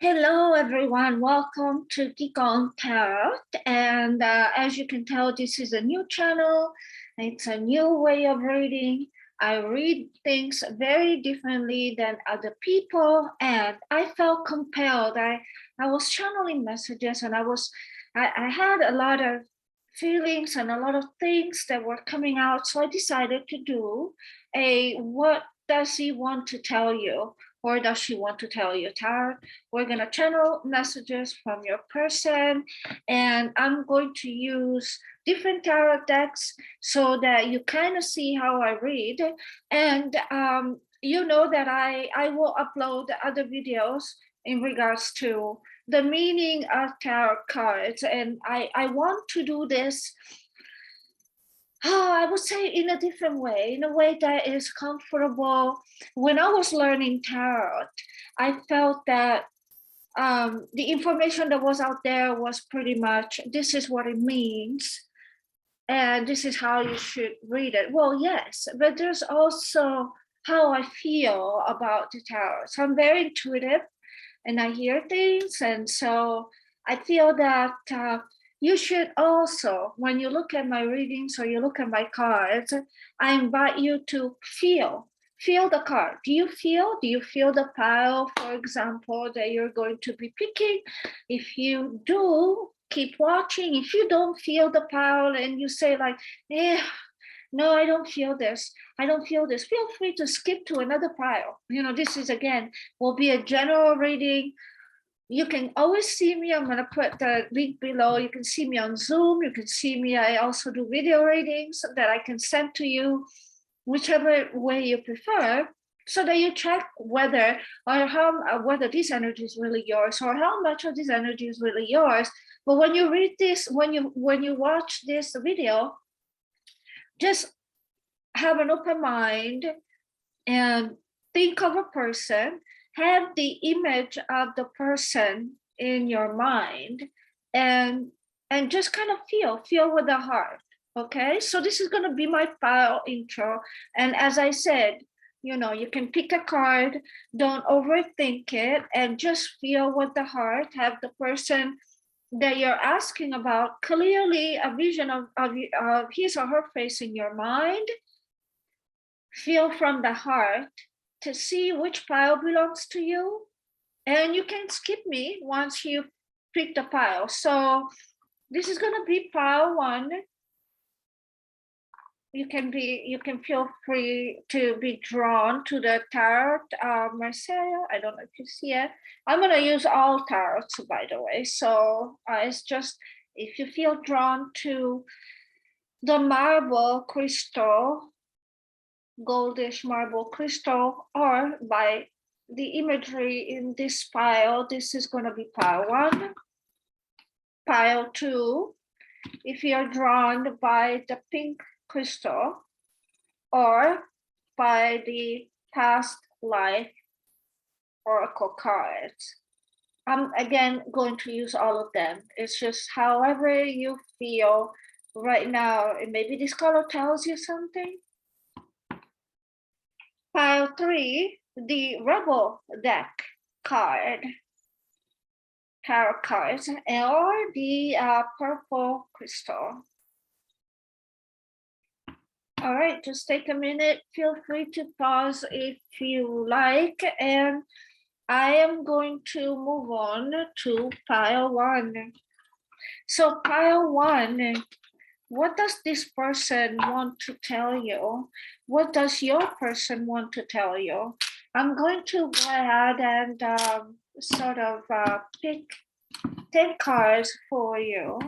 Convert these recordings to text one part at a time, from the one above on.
Hello, everyone. Welcome to QiGong Tarot. And as you can tell, this is a new channel. It's a new way of reading. I read things very differently than other people, and I felt compelled. I was channeling messages, and I had a lot of feelings and a lot of things that were coming out. So I decided to do a what does he want to tell you? Or does she want to tell you, Tarot? We're going to channel messages from your person, and I'm going to use different tarot decks so that you kind of see how I read. And you know that I will upload other videos in regards to the meaning of tarot cards. And I want to do this, I would say, in a different way, in a way that is comfortable. When I was learning tarot, I felt that the information that was out there was pretty much, this is what it means, and this is how you should read it. Well, yes, but there's also how I feel about the tarot. So I'm very intuitive, and I hear things, and so I feel that you should also, when you look at my readings or you look at my cards, I invite you to feel the card. Do you feel the pile, for example, that you're going to be picking? If you do, keep watching. If you don't feel the pile and you say like, no, I don't feel this, feel free to skip to another pile. This is, again, will be a general reading. You can always see me. I'm going to put the link below. You can see me on Zoom. You can see me. I also do video readings that I can send to you, whichever way you prefer, so that you check whether this energy is really yours, or how much of this energy is really yours. But when you read this, when you watch this video, just have an open mind and think of a person. Have the image of the person in your mind, and just kind of feel with the heart. Okay, so this is going to be my file intro. And as I said, you can pick a card, don't overthink it, and just feel with the heart. Have the person that you're asking about clearly a vision of his or her face in your mind. Feel from the heart to see which pile belongs to you, and you can skip me once you pick the pile. So this is going to be pile 1. You can feel free to be drawn to the tarot, Marcella. I don't know if you see it. I'm going to use all tarots, by the way. So it's just, if you feel drawn to the marble crystal, goldish marble crystal, or by the imagery in this pile, this is going to be pile 1. Pile 2, if you're drawn by the pink crystal or by the past life oracle cards. I'm again going to use all of them. It's just however you feel right now. Maybe this color tells you something. Pile 3, the Rebel deck card, tarot cards, or the purple crystal. All right, just take a minute. Feel free to pause if you like. And I am going to move on to pile 1. So pile 1, what does this person want to tell you? What does your person want to tell you? I'm going to go ahead and sort of pick 10 cards for you.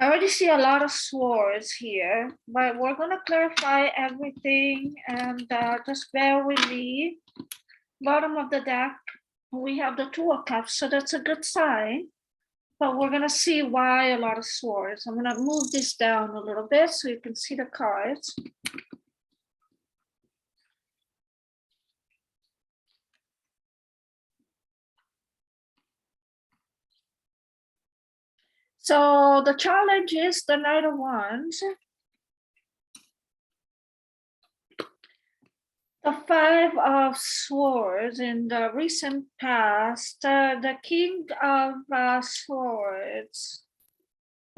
I already see a lot of swords here, but we're going to clarify everything, and just bear with me. Bottom of the deck, we have the 2 of Cups, so that's a good sign. But we're going to see why a lot of swords. I'm going to move this down a little bit so you can see the cards. So the challenge is the Knight of Wands, the Five of Swords in the recent past, the King of Swords.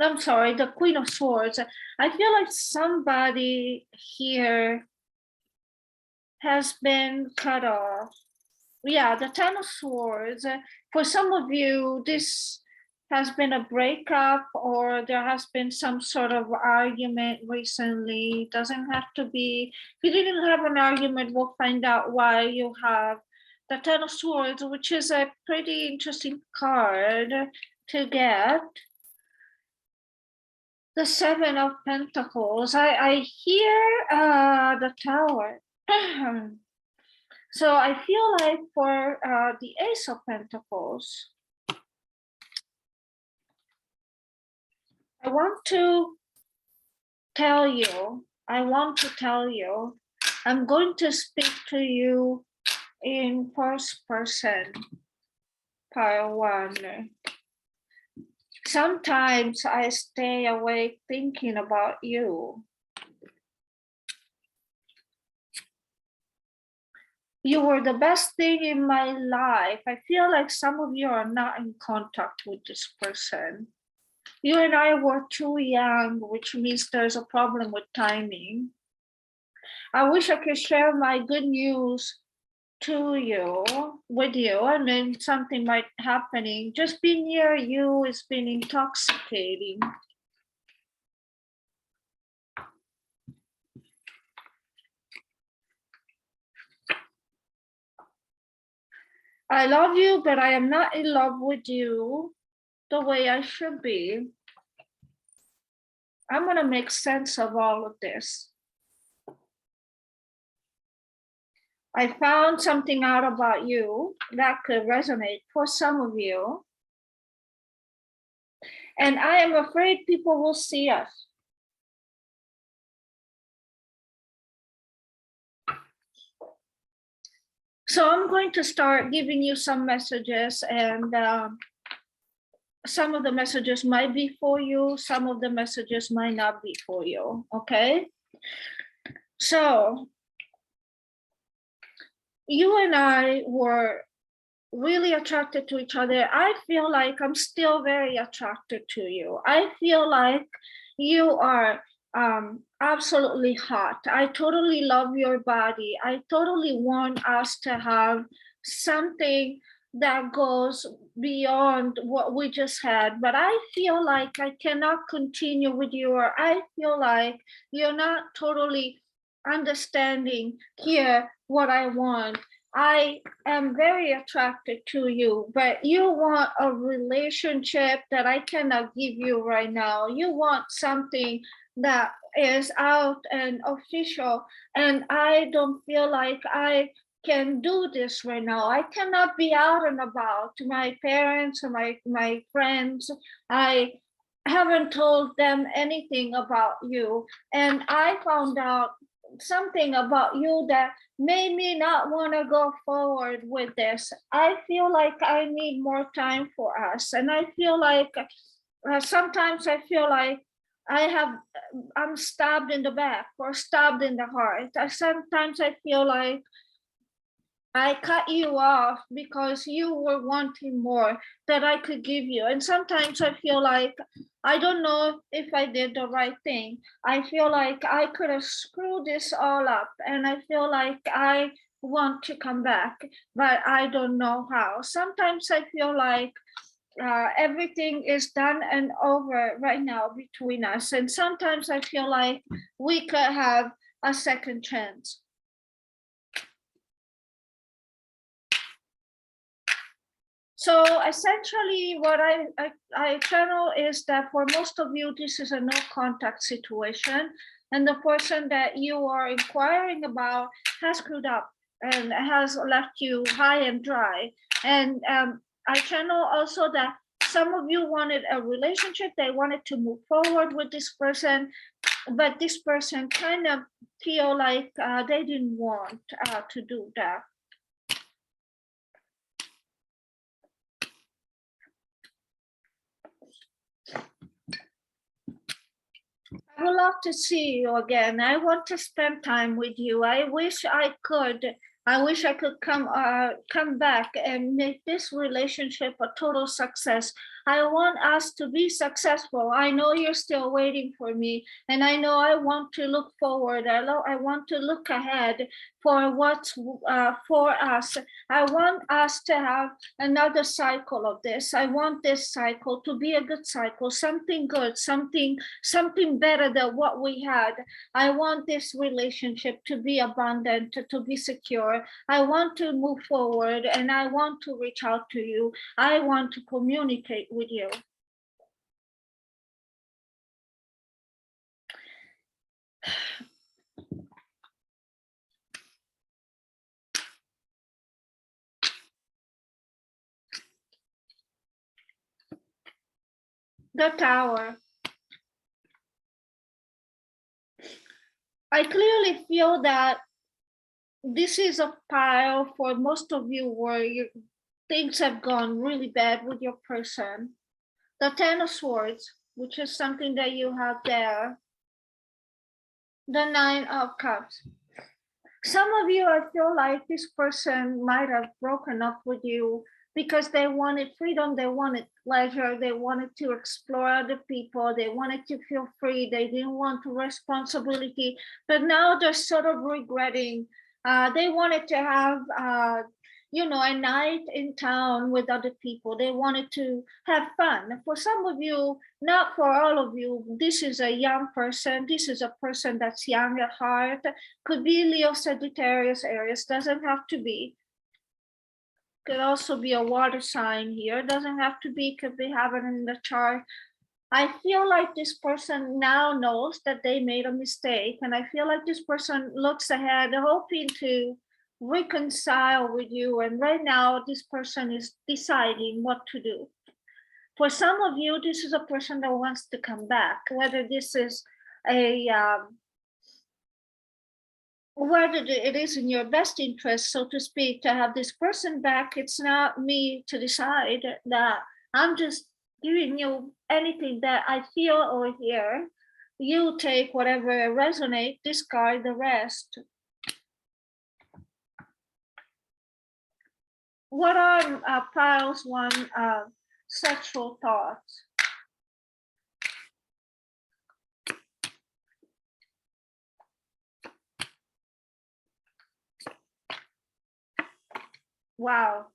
I'm sorry, the Queen of Swords. I feel like somebody here has been cut off. Yeah, the Ten of Swords. For some of you, this has been a breakup, or there has been some sort of argument recently. It doesn't have to be. If you didn't have an argument, we'll find out why you have the Ten of Swords, which is a pretty interesting card to get. The Seven of Pentacles. I hear the Tower. So I feel like for the Ace of Pentacles, I want to tell you, I'm going to speak to you in first person, part one. Sometimes I stay awake thinking about you. You were the best thing in my life. I feel like some of you are not in contact with this person. You and I were too young, which means there's a problem with timing. I wish I could share my good news with you, and then something might happening. Just being near you has been intoxicating. I love you, but I am not in love with you the way I should be. I'm going to make sense of all of this. I found something out about you that could resonate for some of you. And I am afraid people will see us. So I'm going to start giving you some messages, and some of the messages might be for you, some of the messages might not be for you, okay? So you and I were really attracted to each other. I feel like I'm still very attracted to you. I feel like you are absolutely hot. I totally love your body. I totally want us to have something that goes beyond what we just had, but I feel like I cannot continue with you, or I feel like you're not totally understanding here what I want. I am very attracted to you, but you want a relationship that I cannot give you right now. You want something that is out and official, and I don't feel like I can do this right now. I cannot be out and about to my parents or my friends. I haven't told them anything about you, and I found out something about you that made me not want to go forward with this. I feel like I need more time for us, and I feel like sometimes I feel like I'm stabbed in the back or stabbed in the heart. Sometimes I feel like I cut you off because you were wanting more that I could give you. And sometimes I feel like I don't know if I did the right thing. I feel like I could have screwed this all up, and I feel like I want to come back, but I don't know how. Sometimes I feel like everything is done and over right now between us. And sometimes I feel like we could have a second chance. So essentially what I channel is that for most of you, this is a no contact situation, and the person that you are inquiring about has screwed up and has left you high and dry. And I channel also that some of you wanted a relationship, they wanted to move forward with this person, but this person kind of feel like they didn't want to do that. would love to see you again. I want to spend time with you. I wish I could. I wish I could come back and make this relationship a total success. I want us to be successful. I know you're still waiting for me, and I know I want to look forward. I want to look ahead for what's for us. I want us to have another cycle of this. I want this cycle to be a good cycle, something good, something better than what we had. I want this relationship to be abundant, to be secure. I want to move forward, and I want to reach out to you. I want to communicate with you. The Tower. I clearly feel that this is a pile for most of you where things have gone really bad with your person. The Ten of Swords, which is something that you have there. The Nine of Cups. Some of you, I feel like this person might have broken up with you because they wanted freedom, they wanted pleasure, they wanted to explore other people, they wanted to feel free, they didn't want responsibility, but now they're sort of regretting. They wanted to have a night in town with other people. They wanted to have fun. For some of you, not for all of you, this is a young person. This is a person that's young at heart. Could be Leo, Sagittarius, Aries. Doesn't have to be. Could also be a water sign here. Doesn't have to be. Could be having in the chart. I feel like this person now knows that they made a mistake. And I feel like this person looks ahead, hoping to reconcile with you. And right now, this person is deciding what to do. For some of you, this is a person that wants to come back, whether this is whether it is in your best interest, so to speak, to have this person back. It's not me to decide that. I'm just giving you anything that I feel or hear. You take whatever resonates, discard the rest. What are piles one sexual thoughts? Wow.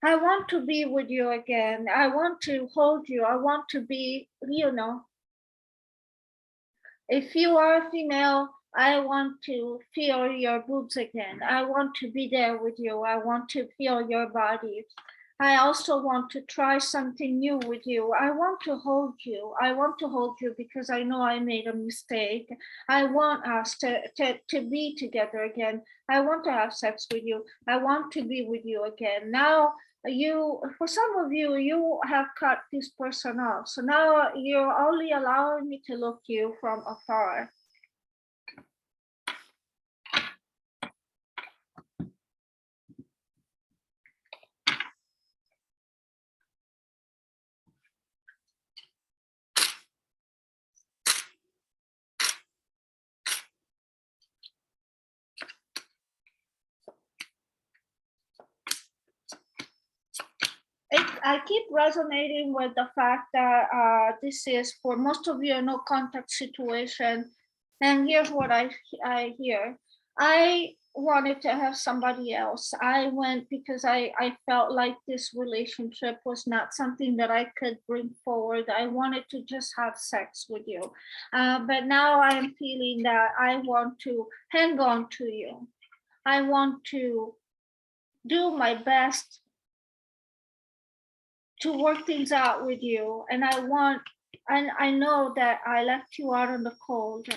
I want to be with you again. I want to hold you. I want to be, if you are a female, I want to feel your boobs again. I want to be there with you. I want to feel your body. I also want to try something new with you. I want to hold you. I want to hold you because I know I made a mistake. I want us to be together again. I want to have sex with you. I want to be with you again. Now, for some of you, you have cut this person off. So now you're only allowing me to look you from afar. I keep resonating with the fact that this is, for most of you, a no contact situation. And here's what I hear. I wanted to have somebody else. I went because I felt like this relationship was not something that I could bring forward. I wanted to just have sex with you. But now I'm feeling that I want to hang on to you. I want to do my best to work things out with you. And I know that I left you out in the cold.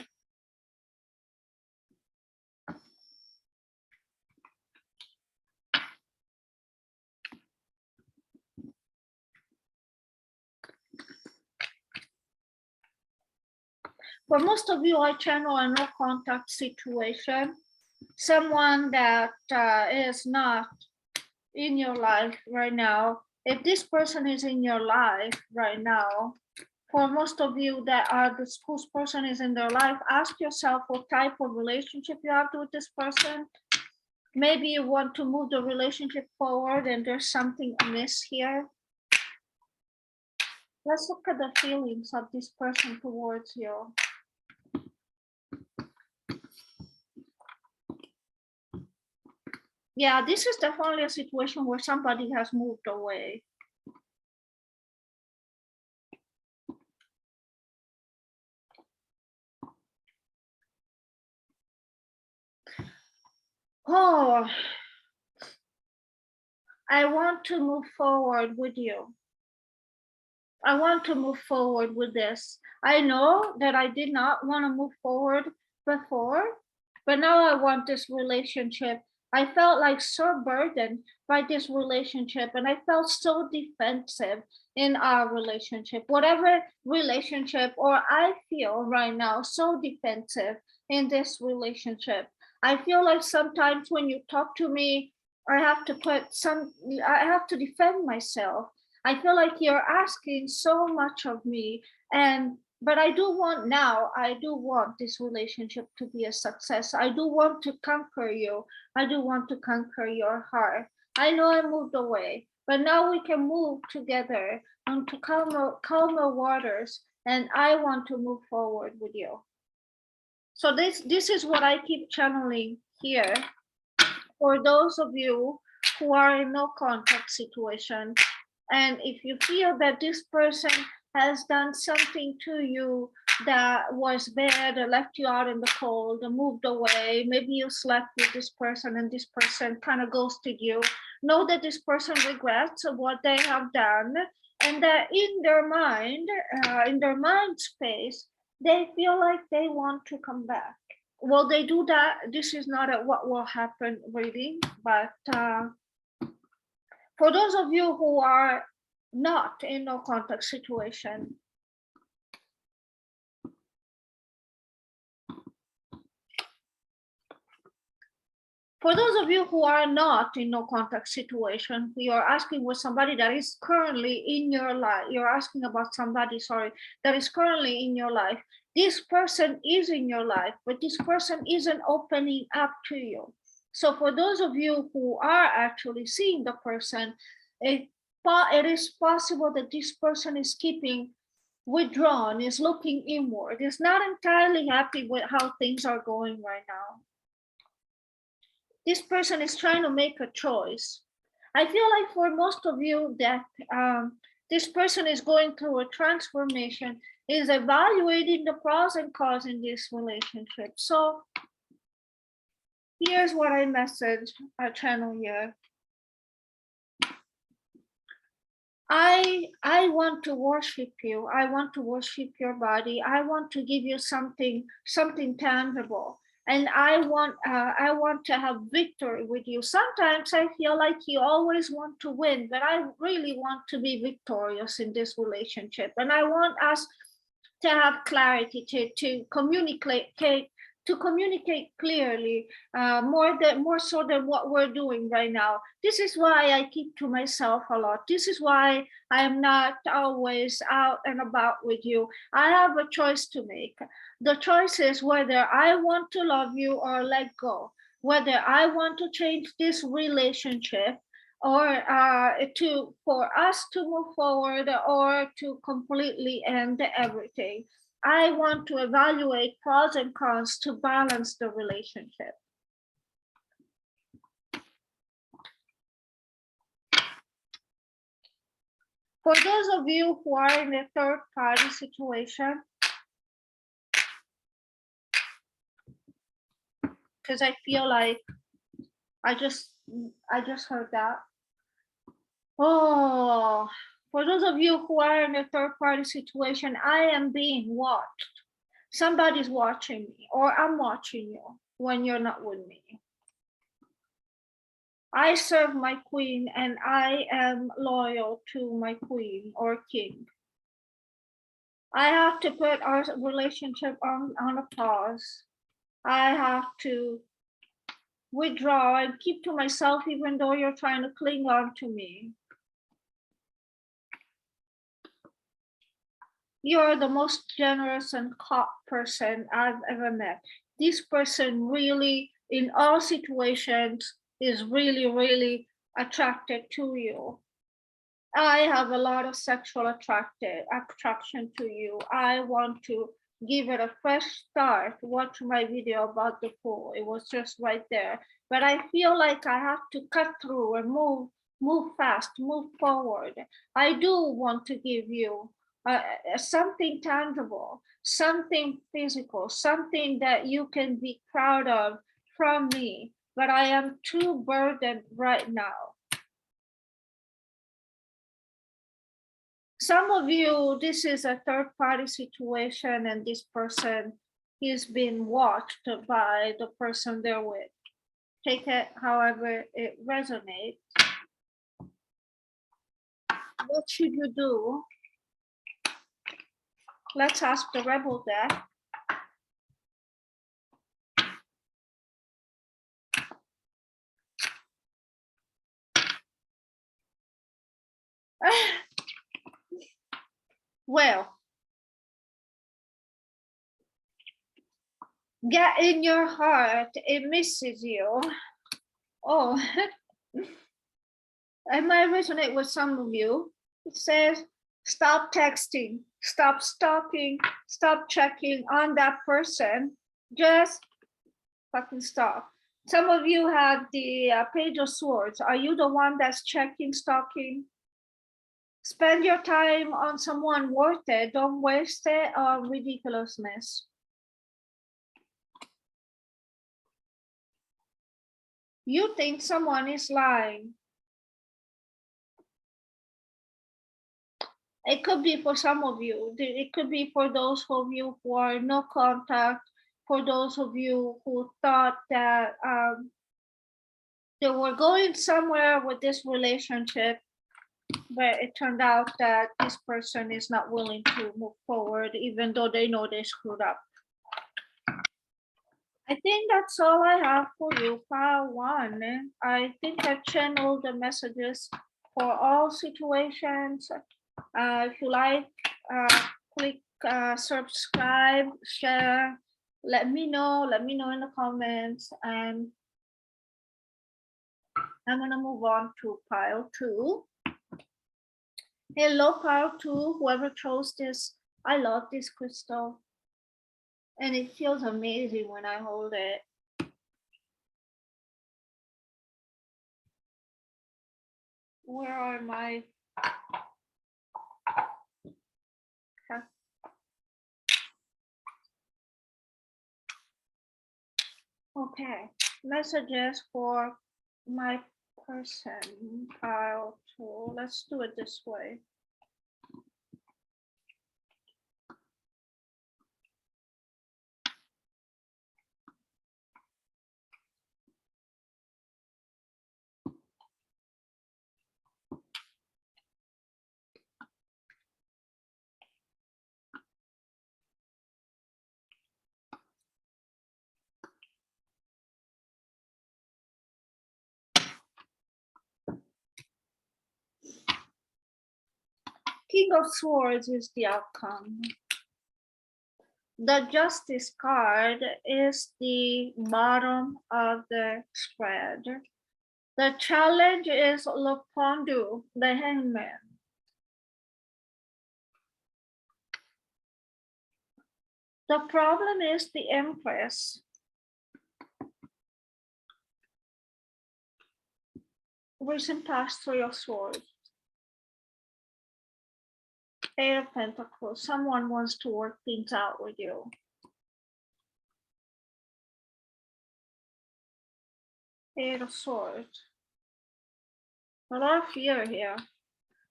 For most of you, I channel a no contact situation. Someone that is not in your life right now. if this person is in your life right now, for most of you that are whose person is in their life, ask yourself what type of relationship you have with this person. Maybe you want to move the relationship forward and there's something amiss here. Let's look at the feelings of this person towards you. Yeah, this is definitely a situation where somebody has moved away. Oh, I want to move forward with you. I want to move forward with this. I know that I did not want to move forward before, but now I want this relationship. I felt like so burdened by this relationship, and I felt so defensive in our relationship. Whatever relationship, or I feel right now so defensive in this relationship. I feel like sometimes when you talk to me, I have to defend myself. I feel like you're asking so much of me, but I do want this relationship to be a success. I do want to conquer you. I do want to conquer your heart. I know I moved away, but now we can move together onto calmer waters, and I want to move forward with you. So this is what I keep channeling here for those of you who are in no contact situation. And if you feel that this person has done something to you that was bad or left you out in the cold or moved away, maybe you slept with this person and this person kind of ghosted you, know that this person regrets what they have done, and that in their mind space, they feel like they want to come back. Will they do that? This is not what will happen reading, but for those of you who are not in no contact situation, for those of you who are not in no contact situation, you are asking with somebody that is currently in your life. You're asking about somebody, that is currently in your life. This person is in your life, but this person isn't opening up to you. So for those of you who are actually seeing the person, it is possible that this person is keeping withdrawn, is looking inward, is not entirely happy with how things are going right now. This person is trying to make a choice. I feel like for most of you that this person is going through a transformation, is evaluating the pros and cons in this relationship. So here's what I messaged our channel here. I want to worship you. I want to worship your body. I want to give you something tangible. And I want to have victory with you. Sometimes I feel like you always want to win, but I really want to be victorious in this relationship. And I want us to have clarity, to communicate clearly, more so than what we're doing right now. This is why I keep to myself a lot. This is why I am not always out and about with you. I have a choice to make. The choice is whether I want to love you or let go, whether I want to change this relationship, or for us to move forward, or to completely end everything. I want to evaluate pros and cons to balance the relationship. For those of you who are in a third party situation, because I feel like I just heard that. Oh, for those of you who are in a third party situation, I am being watched. Somebody's watching me, or I'm watching you when you're not with me. I serve my queen and I am loyal to my queen or king. I have to put our relationship on a pause. I have to withdraw and keep to myself, even though you're trying to cling on to me. You're the most generous and kind person I've ever met. This person really, in all situations, is really, really attracted to you. I have a lot of sexual attraction to you. I want to give it a fresh start. Watch my video about the pool. It was just right there. But I feel like I have to cut through and move fast, move forward. I do want to give you something tangible, something physical, something that you can be proud of from me. But I am too burdened right now. Some of you, this is a third-party situation, and this person is being watched by the person they're with. Take it however it resonates. What should you do? Let's ask the rebel deck. Well, get in your heart, it misses you. Oh, I might resonate with some of you. It says, stop texting, stop stalking, stop checking on that person. Just fucking stop. Some of you have the Page of Swords. Are you the one that's checking, stalking? Spend your time on someone worth it. Don't waste it on ridiculousness. You think someone is lying. It could be for some of you. It could be for those of you who are no contact, for those of you who thought that they were going somewhere with this relationship, but it turned out that this person is not willing to move forward, even though they know they screwed up. I think that's all I have for you, pile one. I think I've channeled the messages for all situations. If you like, click subscribe, share. Let me know in the comments, and I'm gonna move on to pile two. Hello, pile two, whoever chose this. I love this crystal, and it feels amazing when I hold it. Where are my... Okay, messages for my person, pile two. Let's do it this way. King of Swords is the outcome. The Justice card is the bottom of the spread. The challenge is Le Pendu, the Hangman. The problem is the Empress. Recent past, Three of Swords. Eight of Pentacles. Someone wants to work things out with you. Eight of Swords. A lot of fear here.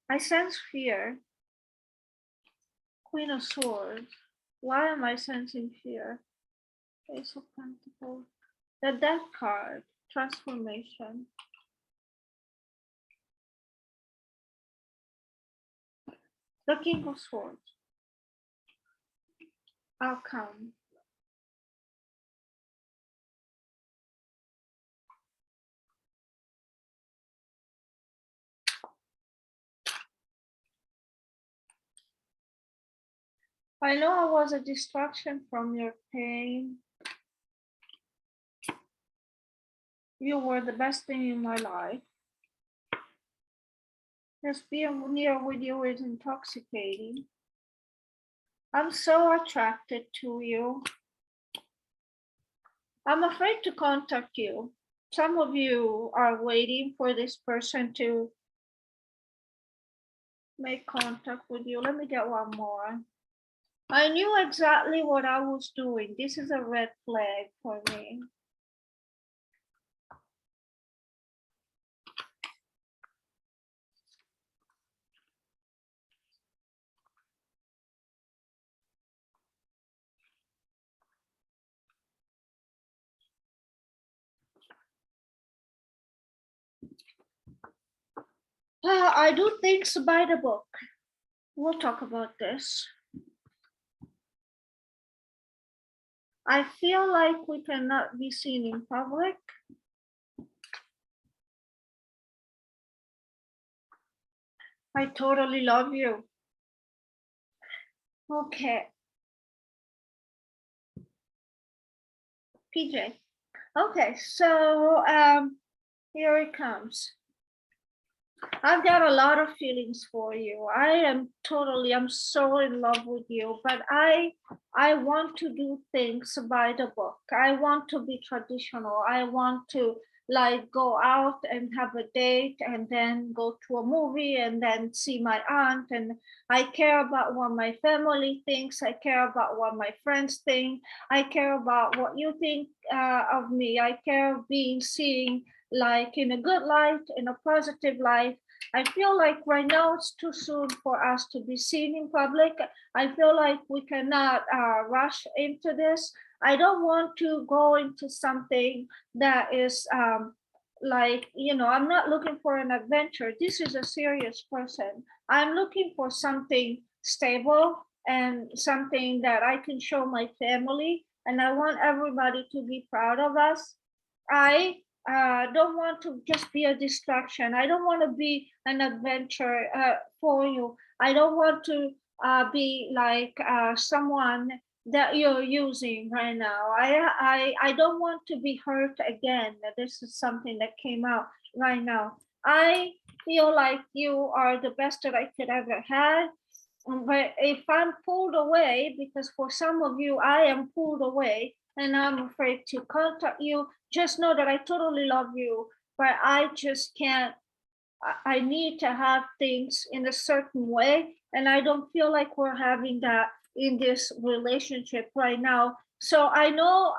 I sense fear. Queen of Swords. Why am I sensing fear? Ace of Pentacles. The Death card. Transformation. The King of Swords. Outcome. I know I was a distraction from your pain. You were the best thing in my life. Just being near with you is intoxicating. I'm so attracted to you. I'm afraid to contact you. Some of you are waiting for this person to make contact with you. Let me get one more. I knew exactly what I was doing. This is a red flag for me. I do things by the book. We'll talk about this. I feel like we cannot be seen in public. I totally love you. Okay. PJ. Okay, so here it comes. I've got a lot of feelings for you. I'm so in love with you, but I want to do things by the book. I want to be traditional. I want to like go out and have a date and then go to a movie and then see my aunt, and I care about what my family thinks. I care about what my friends think. I care about what you think of me. I care of being seen like in a good light, in a positive light. I feel like right now it's too soon for us to be seen in public. I feel like we cannot rush into this. I don't want to go into something that is like, I'm not looking for an adventure. This is a serious person. I'm looking for something stable and something that I can show my family. And I want everybody to be proud of us. I don't want to just be a distraction. I don't want to be an adventure for you. I don't want to be like someone that you're using right now. I don't want to be hurt again. This is something that came out right now. I feel like you are the best that I could ever have. But if I'm pulled away, because for some of you, I am pulled away and I'm afraid to contact you, just know that I totally love you, but I just can't. I need to have things in a certain way, and I don't feel like we're having that in this relationship right now. So I know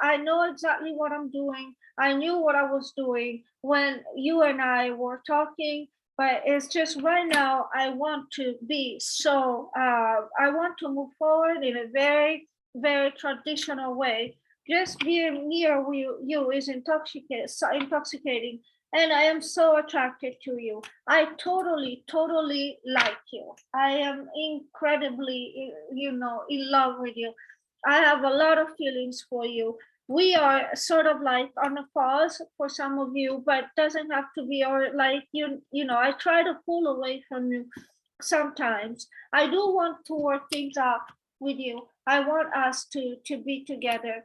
exactly what I'm doing. I knew what I was doing when you and I were talking, but it's just right now I want to be so I want to move forward in a very, very traditional way. Just being near you is intoxicating, and I am so attracted to you. I totally, totally like you. I am incredibly, in love with you. I have a lot of feelings for you. We are sort of like on a pause for some of you, but doesn't have to be, or like I try to pull away from you sometimes. I do want to work things out with you. I want us to be together,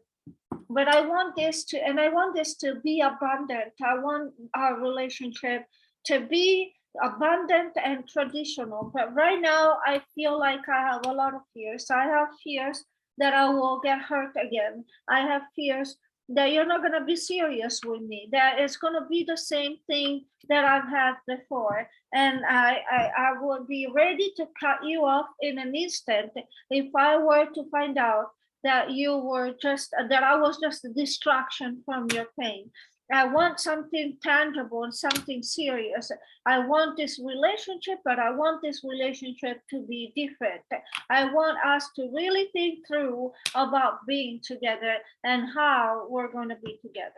but I want this to be abundant. I want our relationship to be abundant and traditional. But right now I feel like I have a lot of fears. I have fears that I will get hurt again. I have fears that you're not going to be serious with me, that it's going to be the same thing that I've had before, and I would be ready to cut you off in an instant if I were to find out that I was just a distraction from your pain. I want something tangible and something serious. I want this relationship, but I want this relationship to be different. I want us to really think through about being together and how we're going to be together.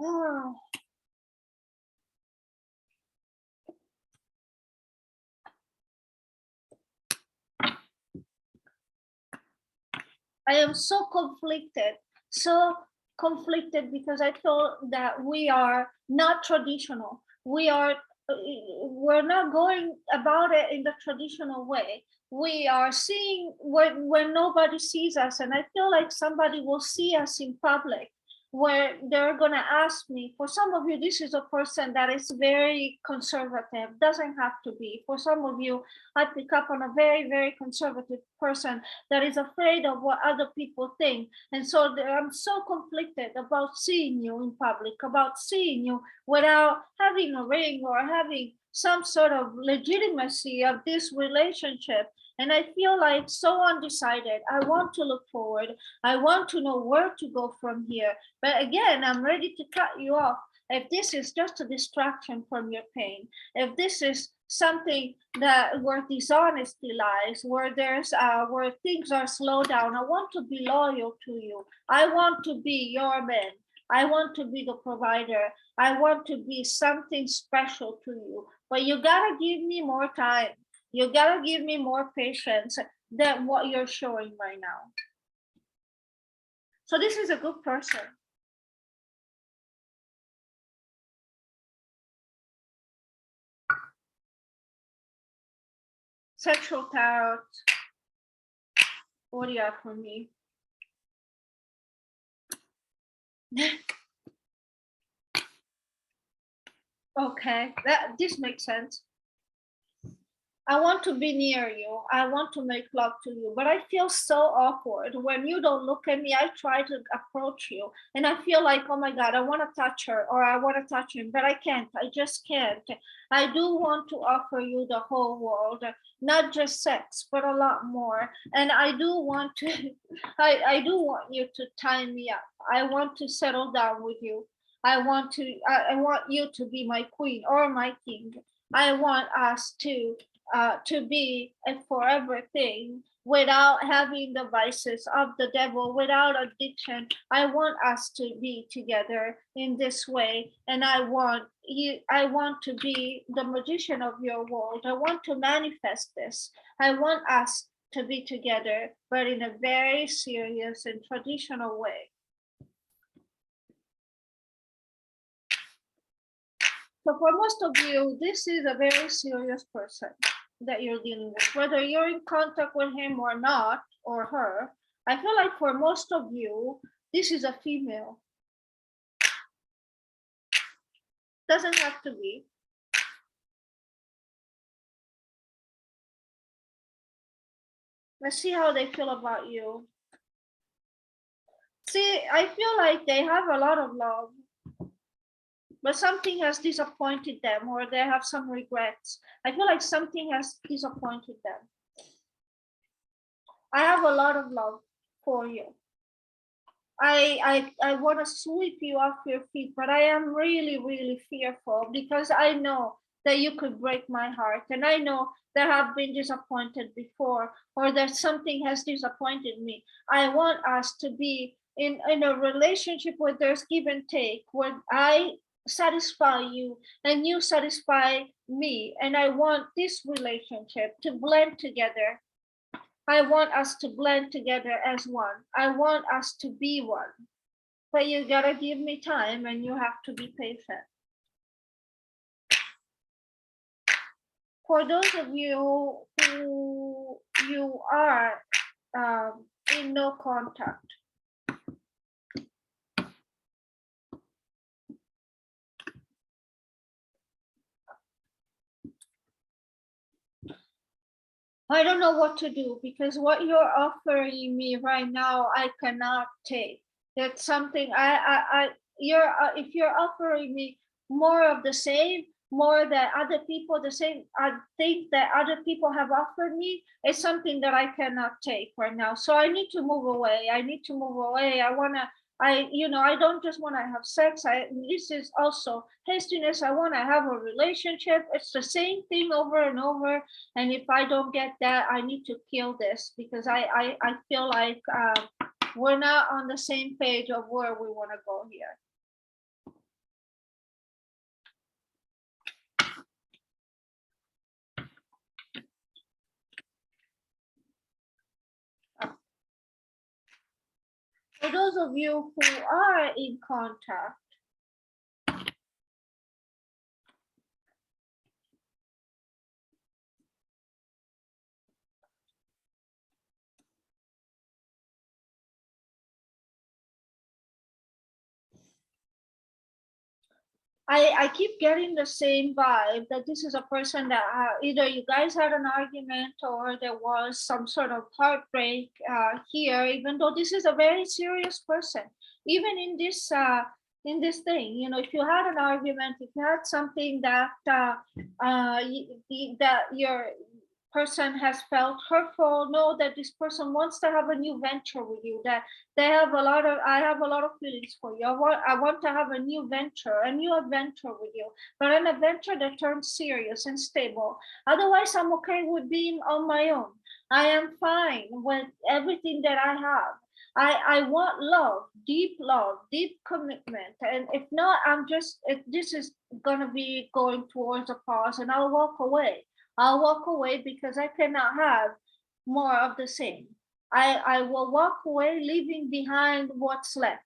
Oh. I am so conflicted. So conflicted because I feel that we are not traditional. We're not going about it in the traditional way. We are seeing when nobody sees us, and I feel like somebody will see us in public where they're going to ask me. For some of you, this is a person that is very conservative. Doesn't have to be. For some of you, I pick up on a very, very conservative person that is afraid of what other people think. And so I'm so conflicted about seeing you in public, about seeing you without having a ring or having some sort of legitimacy of this relationship. And I feel like so undecided. I want to look forward. I want to know where to go from here. But again, I'm ready to cut you off. If this is just a distraction from your pain, if this is something that where dishonesty lies, where there's where things are slowed down, I want to be loyal to you. I want to be your man. I want to be the provider. I want to be something special to you. But you gotta give me more time. You gotta give me more patience than what you're showing right now. So this is a good person. Sexual tarot. What do you have for me? Okay, this makes sense. I want to be near you. I want to make love to you, but I feel so awkward when you don't look at me. I try to approach you and I feel like, oh my God, I want to touch her or I want to touch him, but I can't. I just can't. I do want to offer you the whole world, not just sex, but a lot more. And I do want to, I do want you to tie me up. I want to settle down with you. I want you to be my queen or my king. I want us to be a forever thing without having the vices of the devil, without addiction. I want us to be together in this way. And I want to be the magician of your world. I want to manifest this. I want us to be together, but in a very serious and traditional way. So for most of you, this is a very serious person that you're dealing with, whether you're in contact with him or not, or her. I feel like for most of you, this is a female. Doesn't have to be. Let's see how they feel about you. See, I feel like they have a lot of love, but something has disappointed them, or they have some regrets. I feel like something has disappointed them. I have a lot of love for you. I want to sweep you off your feet, but I am really, really fearful because I know that you could break my heart. And I know that I've been disappointed before, or that something has disappointed me. I want us to be in a relationship where there's give and take, where I satisfy you and you satisfy me. And I want this relationship to blend together. I want us to blend together as one. I want us to be one. But you gotta give me time and you have to be patient. For those of you who you are in no contact, I don't know what to do because what you're offering me right now, I cannot take. That's something if you're offering me more of the same, more that other people, the same thing that other people have offered me, is something that I cannot take right now. So I need to move away. I need to move away. I don't just want to have sex. This is also hastiness. I want to have a relationship. It's the same thing over and over. And if I don't get that, I need to kill this because I feel like we're not on the same page of where we want to go here. For those of you who are in contact, I keep getting the same vibe that this is a person that either you guys had an argument or there was some sort of heartbreak here, even though this is a very serious person. Even in this thing, you know, if you had an argument, if you had something that that your person has felt hurtful, know that this person wants to have a new venture with you, that they have a lot of, I have a lot of feelings for you. I want to have a new venture, a new adventure with you, but an adventure that turns serious and stable. Otherwise, I'm okay with being on my own. I am fine with everything that I have. I want love, deep commitment. And if not, if this is gonna be going towards a pause and I'll walk away. I'll walk away because I cannot have more of the same. I will walk away, leaving behind what's left.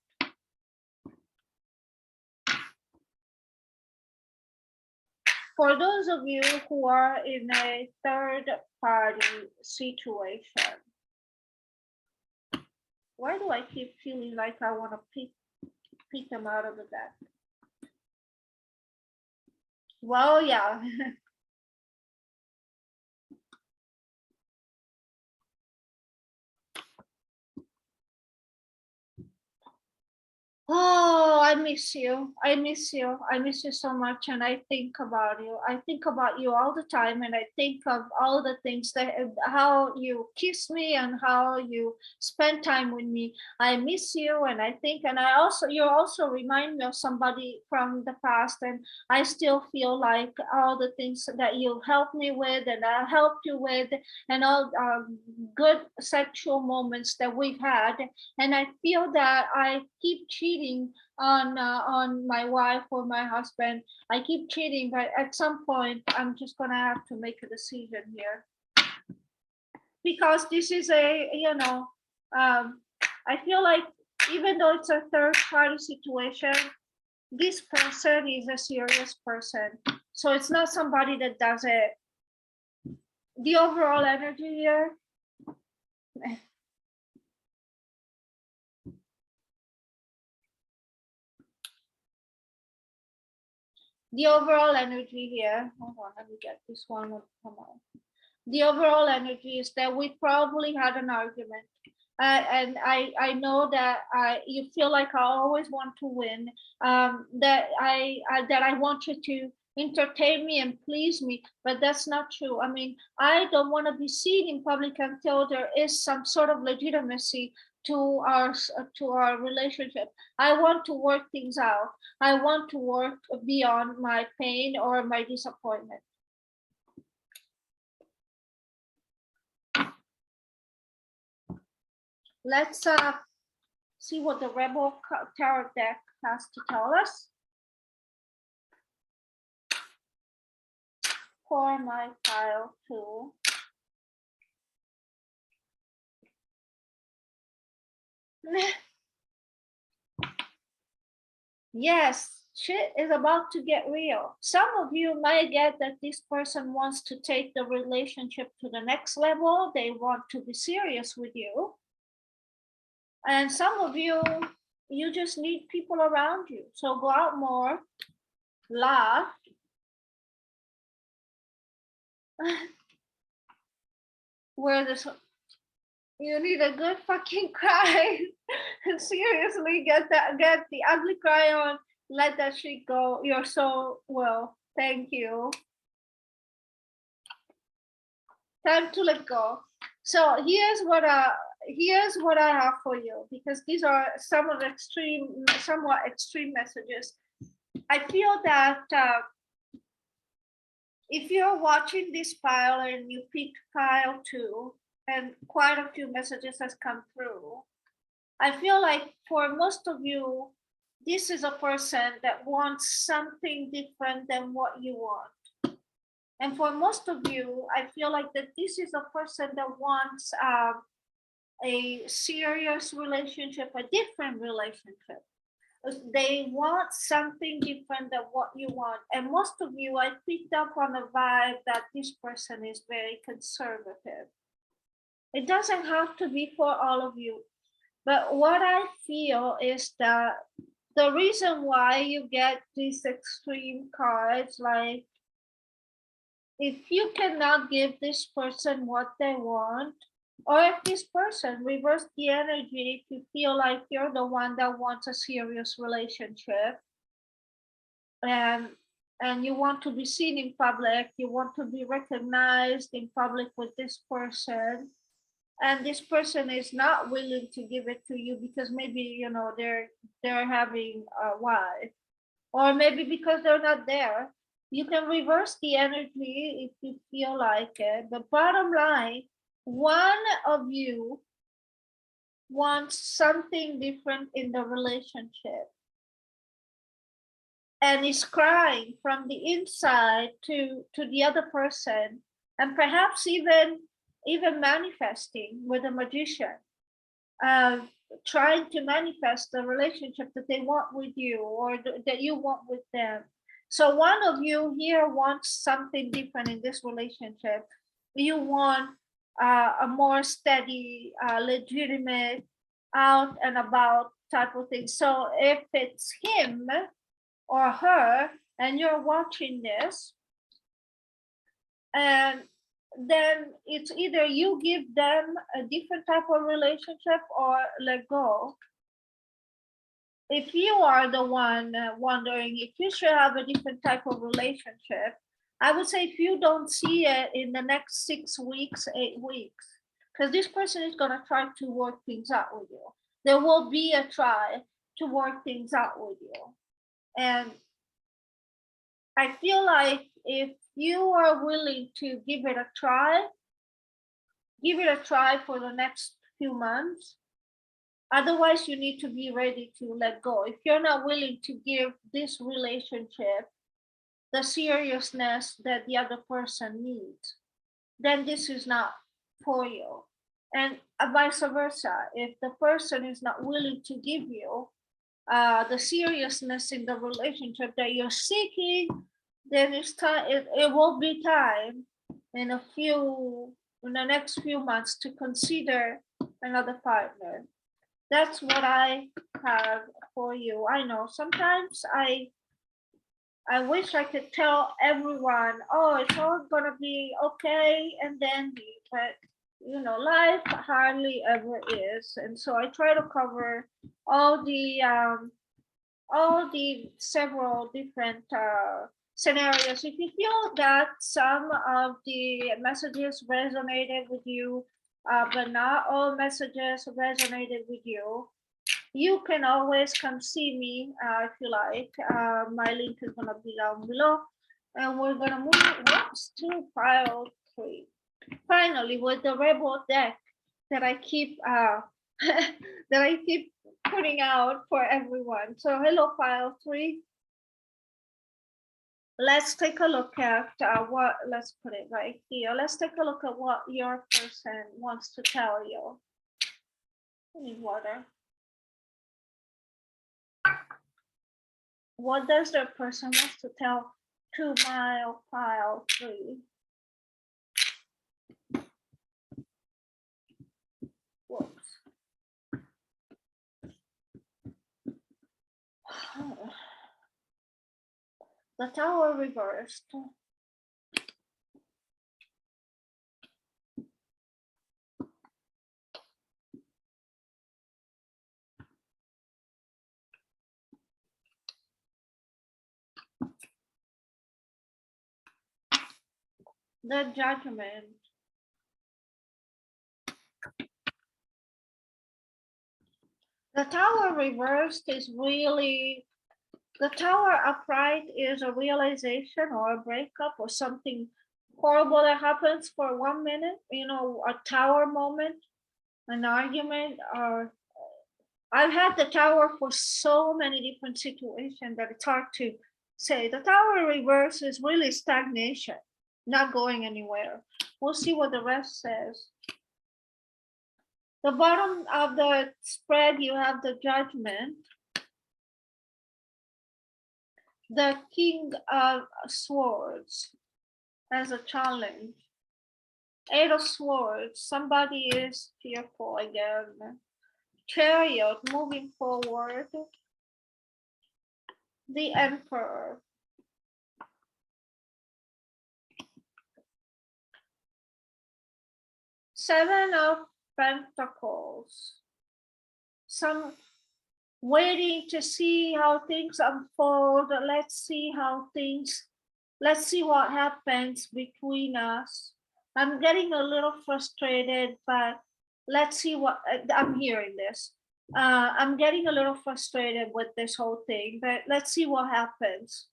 For those of you who are in a third party situation, why do I keep feeling like I want to pick them out of the deck? Well, yeah. Oh, I miss you. I miss you. I miss you so much. And I think about you. I think about you all the time. And I think of all the things that, how you kiss me and how you spend time with me. I miss you. And I think, and I also, you also remind me of somebody from the past. And I still feel like all the things that you helped me with and I helped you with and all good sexual moments that we've had. And I feel that I keep cheating on my wife or my husband. I keep cheating, but at some point I'm just gonna have to make a decision here, because this is a, you know, I feel like even though it's a third party situation, this person is a serious person, so it's not somebody that does it. The overall energy here, the overall energy here, hold on, let me get this one. Come on. The overall energy is that we probably had an argument. And I know that you feel like I always want to win, that I want you to entertain me and please me, but that's not true. I mean, I don't want to be seen in public until there is some sort of legitimacy to our relationship. I want to work things out. I want to work beyond my pain or my disappointment. Let's see what the Rebel Tarot deck has to tell us for my pile 2. Yes, shit is about to get real. Some of you might get that this person wants to take the relationship to the next level. They want to be serious with you. And some of you, you just need people around you. So go out more, laugh. Where this, you need a good fucking cry. Seriously, get the ugly cry on. Let that shit go. You're so well. Thank you. Time to let go. So here's what I have for you, because these are some of somewhat extreme messages. I feel that if you're watching this pile and you pick pile 2, and quite a few messages has come through, I feel like for most of you, this is a person that wants something different than what you want. And for most of you, I feel like that this is a person that wants a serious relationship, a different relationship. They want something different than what you want. And most of you, I picked up on the vibe that this person is very conservative. It doesn't have to be for all of you. But what I feel is that the reason why you get these extreme cards, like if you cannot give this person what they want, or if this person reverse the energy, if you feel like you're the one that wants a serious relationship, and you want to be seen in public, you want to be recognized in public with this person, and this person is not willing to give it to you because maybe, you know, they're having a wife, or maybe because they're not there. You can reverse the energy if you feel like it. But bottom line, one of you wants something different in the relationship and is crying from the inside to the other person, and perhaps even manifesting with a magician, trying to manifest the relationship that they want with you, or that you want with them. So one of you here wants something different in this relationship. You want a more steady, legitimate, out and about type of thing. So if it's him or her and you're watching this, and then it's either you give them a different type of relationship or let go. If you are the one wondering if you should have a different type of relationship, I would say if you don't see it in the next 6 weeks, 8 weeks, because this person is going to try to work things out with you. There will be a try to work things out with you. And I feel like if you are willing to give it a try for the next few months. Otherwise, you need to be ready to let go. If you're not willing to give this relationship the seriousness that the other person needs, then this is not for you. And vice versa. If the person is not willing to give you the seriousness in the relationship that you're seeking, then it's time. It will be time in the next few months to consider another partner. That's what I have for you. I know sometimes I wish I could tell everyone, oh, it's all gonna be okay and dandy, but you know, life hardly ever is. And so I try to cover all the several different scenarios. If you feel that some of the messages resonated with you, but not all messages resonated with you, you can always come see me if you like. My link is going to be down below. And we're going to move to pile 3. Finally, with the Rebel deck that I keep that I keep putting out for everyone. So hello, pile 3. Let's take a look at let's put it right here. Let's take a look at what your person wants to tell you. I need water. What does the person want to tell to my pile 3? Whoops. The Tower reversed. The Judgment. The Tower reversed is really, the Tower upright is a realization or a breakup or something horrible that happens for 1 minute, you know, a Tower moment, an argument, or I've had the Tower for so many different situations that it's hard to say. The Tower reverse is really stagnation, not going anywhere. We'll see what the rest says. The bottom of the spread, you have the Judgment, the King of Swords as a challenge, Eight of Swords, somebody is fearful again, Chariot, moving forward, the Emperor, Seven of Pentacles, some waiting to see how things unfold. Let's see what happens between us. I'm getting a little frustrated, but let's see what I'm hearing this. I'm getting a little frustrated with this whole thing, but let's see what happens.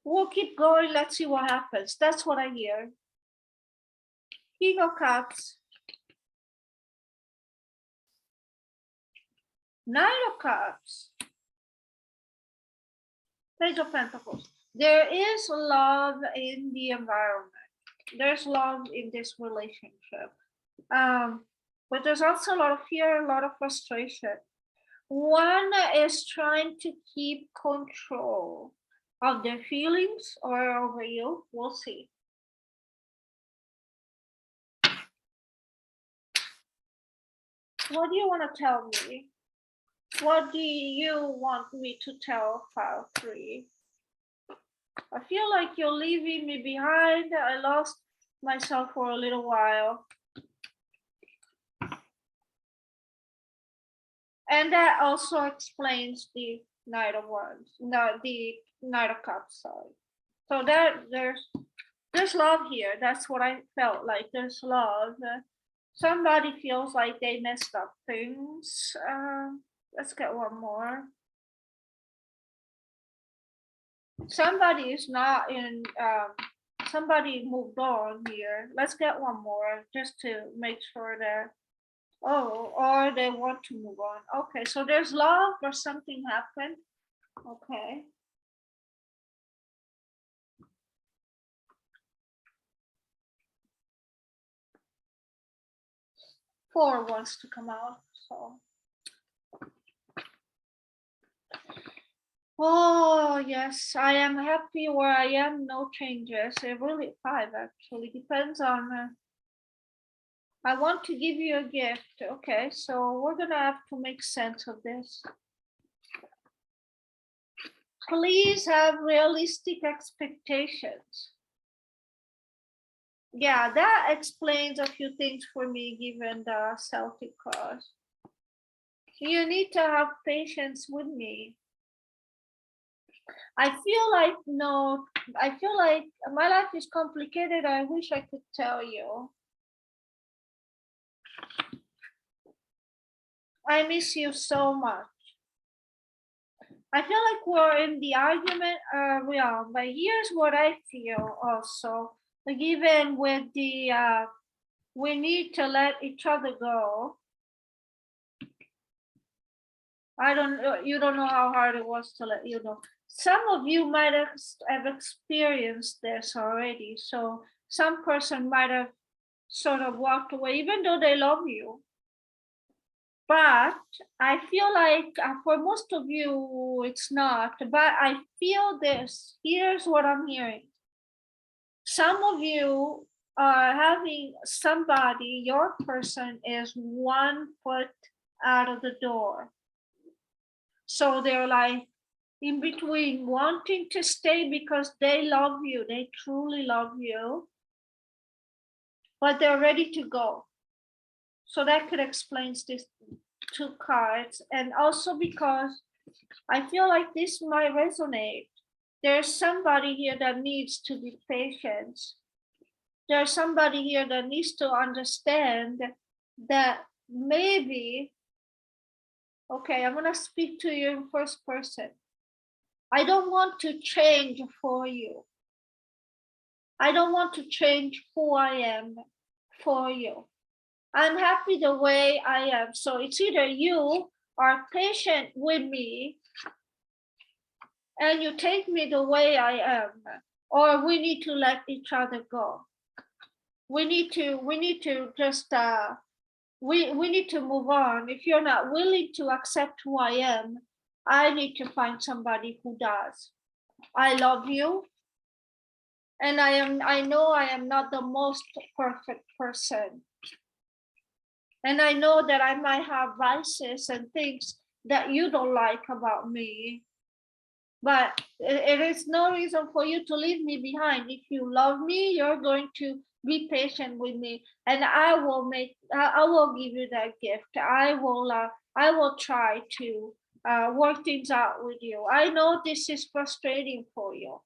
We'll keep going. Let's see what happens. That's what I hear. King of Cups, Knight of Cups, Page of Pentacles. There is love in the environment. There's love in this relationship. But there's also a lot of fear, a lot of frustration. One is trying to keep control of their feelings or over you. We'll see. What do you want to tell me? What do you want me to tell File 3? I feel like you're leaving me behind. I lost myself for a little while. And that also explains the Knight of Wands, no, the Knight of Cups, sorry. So there's love here. That's what I felt like. There's love. Somebody feels like they messed up things. Let's get one more. Somebody is not in, somebody moved on here. Let's get one more just to make sure that, oh, or they want to move on. Okay, so there's love or something happened. Okay. Four wants to come out, so. Oh, yes, I am happy where I am, no changes. It really, five actually, depends on, I want to give you a gift. Okay, so we're gonna have to make sense of this. Please have realistic expectations. Yeah, that explains a few things for me, given the Celtic card. You need to have patience with me. I feel like my life is complicated. I wish I could tell you. I miss you so much. I feel like we're in the argument realm, but here's what I feel also. Given with the, we need to let each other go. You don't know how hard it was to let you know. Some of you might have experienced this already. So some person might have sort of walked away, even though they love you. But I feel like for most of you, it's not. But I feel this. Here's what I'm hearing. Some of you are having somebody, your person is 1 foot out of the door. So they're like in between, wanting to stay because they love you, they truly love you, but they're ready to go. So that could explain these two cards. And also because I feel like this might resonate. There's somebody here that needs to be patient. There's somebody here that needs to understand that maybe, okay, I'm gonna speak to you in first person. I don't want to change for you. I don't want to change who I am for you. I'm happy the way I am. So it's either you are patient with me and you take me the way I am, or we need to let each other go. We need to just we need to move on. If you're not willing to accept who I am, I need to find somebody who does. I love you. And I know I am not the most perfect person. And I know that I might have vices and things that you don't like about me. But it is no reason for you to leave me behind. If you love me, you're going to be patient with me, and I will give you that gift. I will try to work things out with you. I know this is frustrating for you.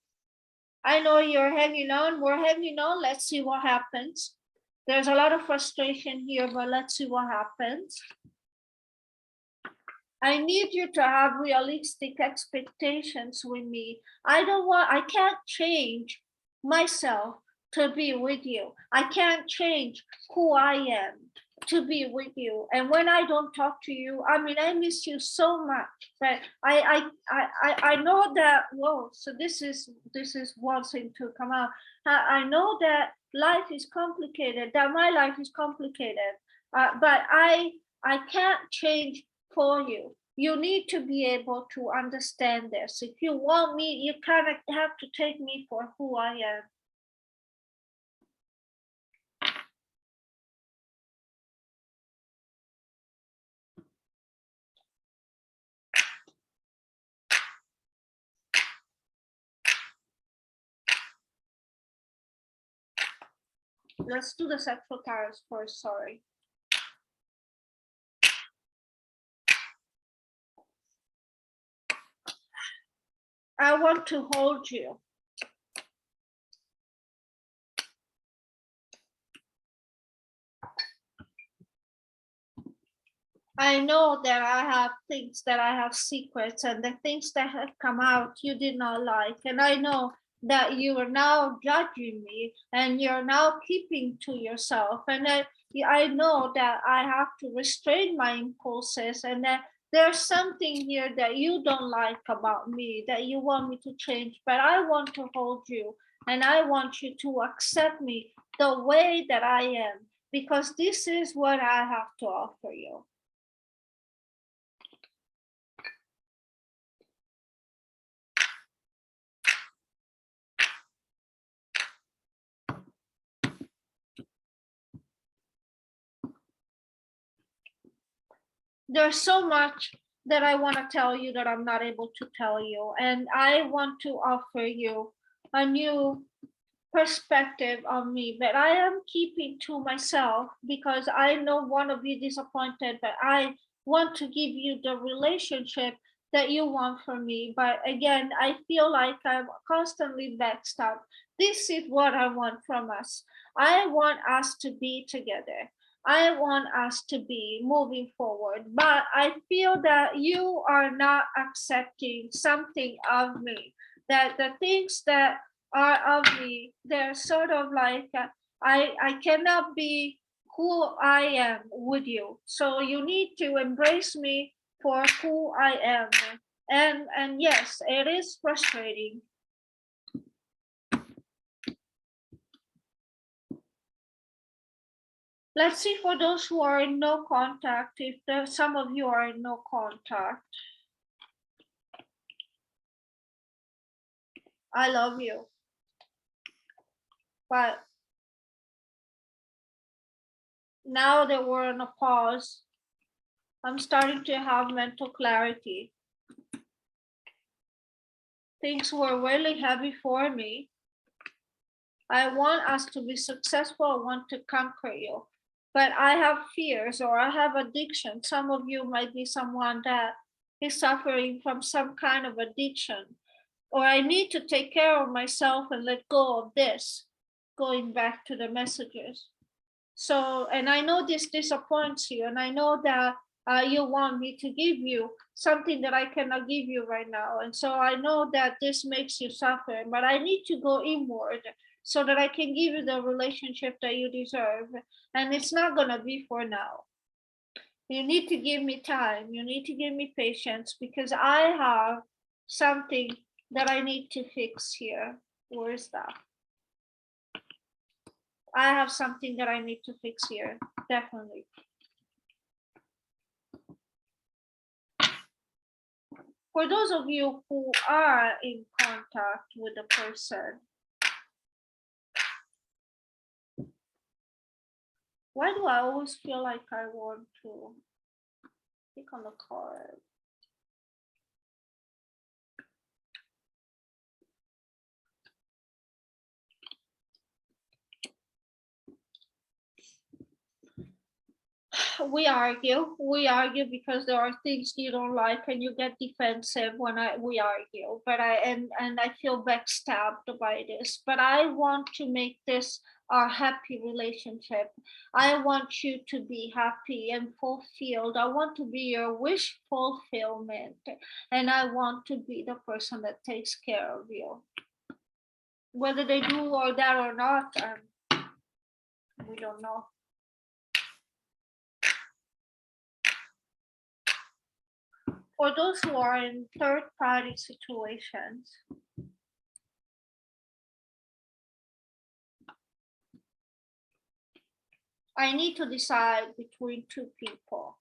I know you're hanging on. We're hanging on. Let's see what happens. There's a lot of frustration here, but let's see what happens. I need you to have realistic expectations with me. I can't change myself to be with you. I can't change who I am to be with you. And when I don't talk to you, I mean, I miss you so much. But I know that, whoa, so this is one thing to come out. I know that life is complicated, that my life is complicated, but I can't change for you. You need to be able to understand this. If you want me, you kind of have to take me for who I am. Let's do the sexual cards first, sorry. I want to hold you. I know that I have things, that I have secrets, and the things that have come out you did not like. And I know that you are now judging me and you're now keeping to yourself. And I know that I have to restrain my impulses, and that there's something here that you don't like about me, that you want me to change, but I want to hold you and I want you to accept me the way that I am, because this is what I have to offer you. There's so much that I want to tell you that I'm not able to tell you. And I want to offer you a new perspective on me, but I am keeping to myself because I don't want to be disappointed, but I want to give you the relationship that you want from me. But again, I feel like I'm constantly backstabbed. This is what I want from us. I want us to be together. I want us to be moving forward, but I feel that you are not accepting something of me, that the things that are of me, they're sort of like, I cannot be who I am with you. So you need to embrace me for who I am. And yes, it is frustrating. Let's see for those who are in no contact, if some of you are in no contact. I love you. But now that we're on a pause, I'm starting to have mental clarity. Things were really heavy for me. I want us to be successful. I want to conquer you. But I have fears, or I have addiction. Some of you might be someone that is suffering from some kind of addiction. Or I need to take care of myself and let go of this, going back to the messages. So, and I know this disappoints you, and I know that you want me to give you something that I cannot give you right now. And so I know that this makes you suffer, but I need to go inward so that I can give you the relationship that you deserve. And it's not going to be for now. You need to give me time. You need to give me patience, because I have something that I need to fix here. Where is that? I have something that I need to fix here, definitely. For those of you who are in contact with the person, why do I always feel like I want to pick on the card? We argue because there are things you don't like and you get defensive when we argue, but I feel backstabbed by this, but I want to make this our happy relationship. I want you to be happy and fulfilled. I want to be your wish fulfillment, and I want to be the person that takes care of you. Whether they do or that or not, we don't know. For those who are in third-party situations, I need to decide between two people.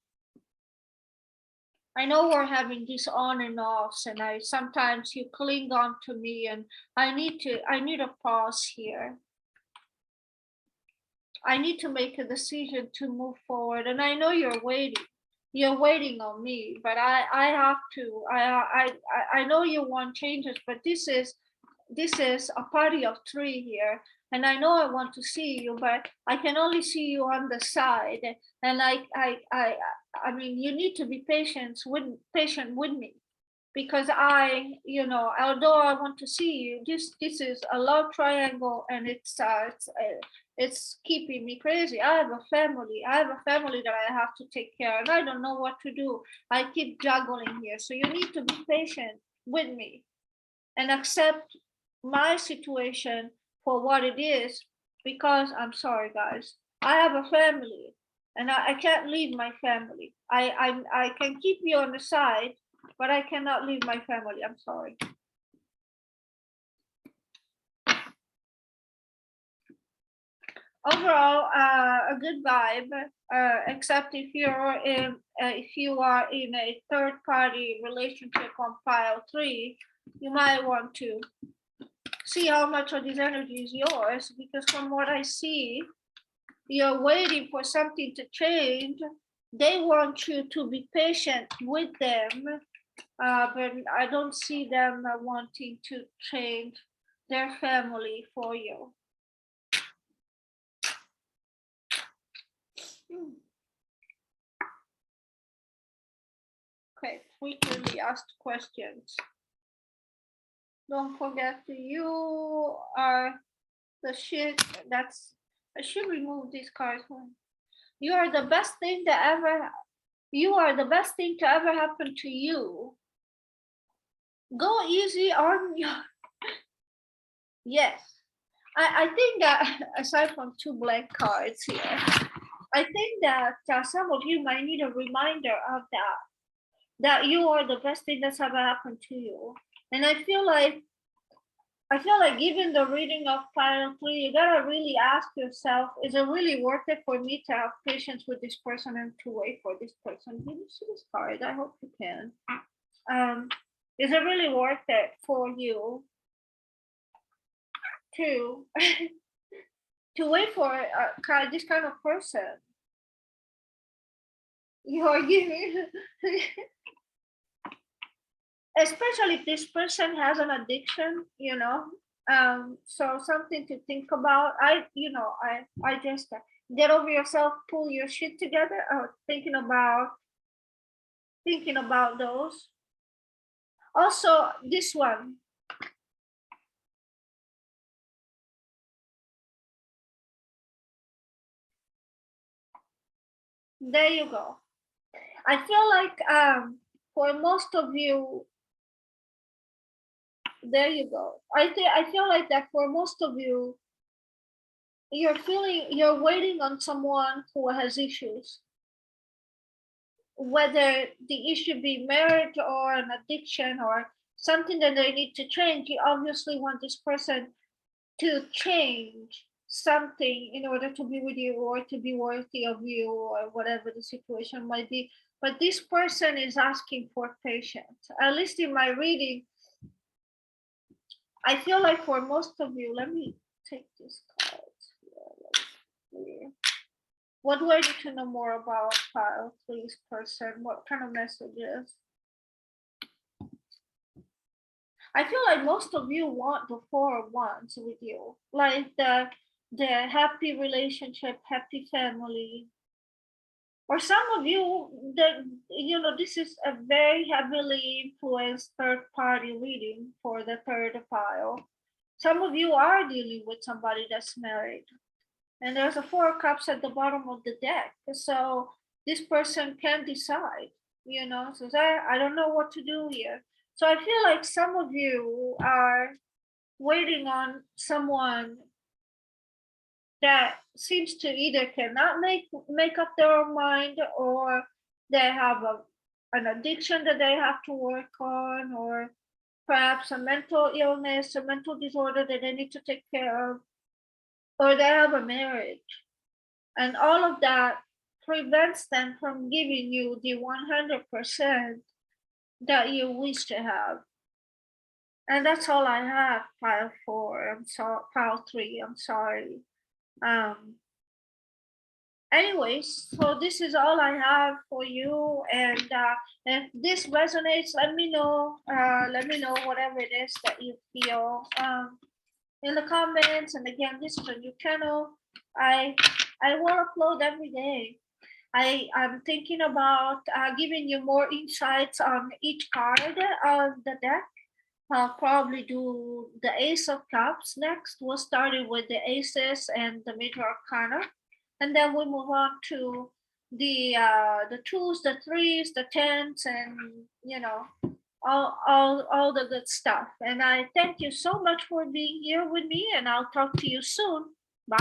I know we're having these on and offs, and sometimes you cling on to me, and I need a pause here. I need to make a decision to move forward, and I know you're waiting. You're waiting on me, but I have to. I know you want changes, but this is a party of three here, and I know I want to see you, but I can only see you on the side, and I mean, you need to be patient with me, because although I want to see you, this is a love triangle, and it's keeping me crazy. I have a family that I have to take care of, and I don't know what to do. I keep juggling here, so you need to be patient with me and accept my situation for what it is, because I'm sorry, guys, I have a family, and I can't leave my family. I can keep you on the side, but I cannot leave my family. I'm sorry. Overall, a good vibe, except if you are in a third-party relationship on pile 3, you might want to see how much of this energy is yours, because from what I see, you're waiting for something to change. They want you to be patient with them, but I don't see them wanting to change their family for you. Okay, frequently asked questions. Don't forget you are the shit. I should remove these cards. You are the best thing to ever happen to you. Go easy on you. Yes. I think that aside from 2 blank cards here, I think that some of you might need a reminder of that you are the best thing that's ever happened to you. And I feel like given the reading of pile 3, you gotta really ask yourself, is it really worth it for me to have patience with this person and to wait for this person? Can you see this card? I hope you can. Is it really worth it for you to wait for this kind of person? You are giving, especially if this person has an addiction, so something to think about. I just get over yourself, pull your shit together. Thinking about those. Also, this one. There you go. I feel like for most of you, there you go. I feel like that for most of you, you're waiting on someone who has issues. Whether the issue be marriage or an addiction or something that they need to change, you obviously want this person to change something in order to be with you or to be worthy of you or whatever the situation might be. but this person is asking for patience. At least in my reading, I feel like for most of you, let me take this card. What do I need to know more about file, please, person? What kind of messages? I feel like most of you want the 4 of Wands with you, like the happy relationship, happy family. Or some of you, this is a very heavily influenced third party reading for the third file. Some of you are dealing with somebody that's married. And there's a 4 of Cups at the bottom of the deck. So this person can decide, so I don't know what to do here. So I feel like some of you are waiting on someone that seems to either cannot make up their own mind, or they have an addiction that they have to work on, or perhaps a mental illness, a mental disorder that they need to take care of, or they have a marriage. And all of that prevents them from giving you the 100% that you wish to have. And that's all I have, pile 4. I'm sorry, pile 3. I'm sorry. Anyways, so this is all I have for you. And if this resonates, let me know. Let me know whatever it is that you feel in the comments. And again, this is a new channel. I will upload every day. I'm thinking about giving you more insights on each card of the deck. I'll probably do the Ace of Cups next. We'll start it with the Aces and the Major Arcana, and then we move on to the 2s, the 3s, the 10s, and all the good stuff. And I thank you so much for being here with me, and I'll talk to you soon.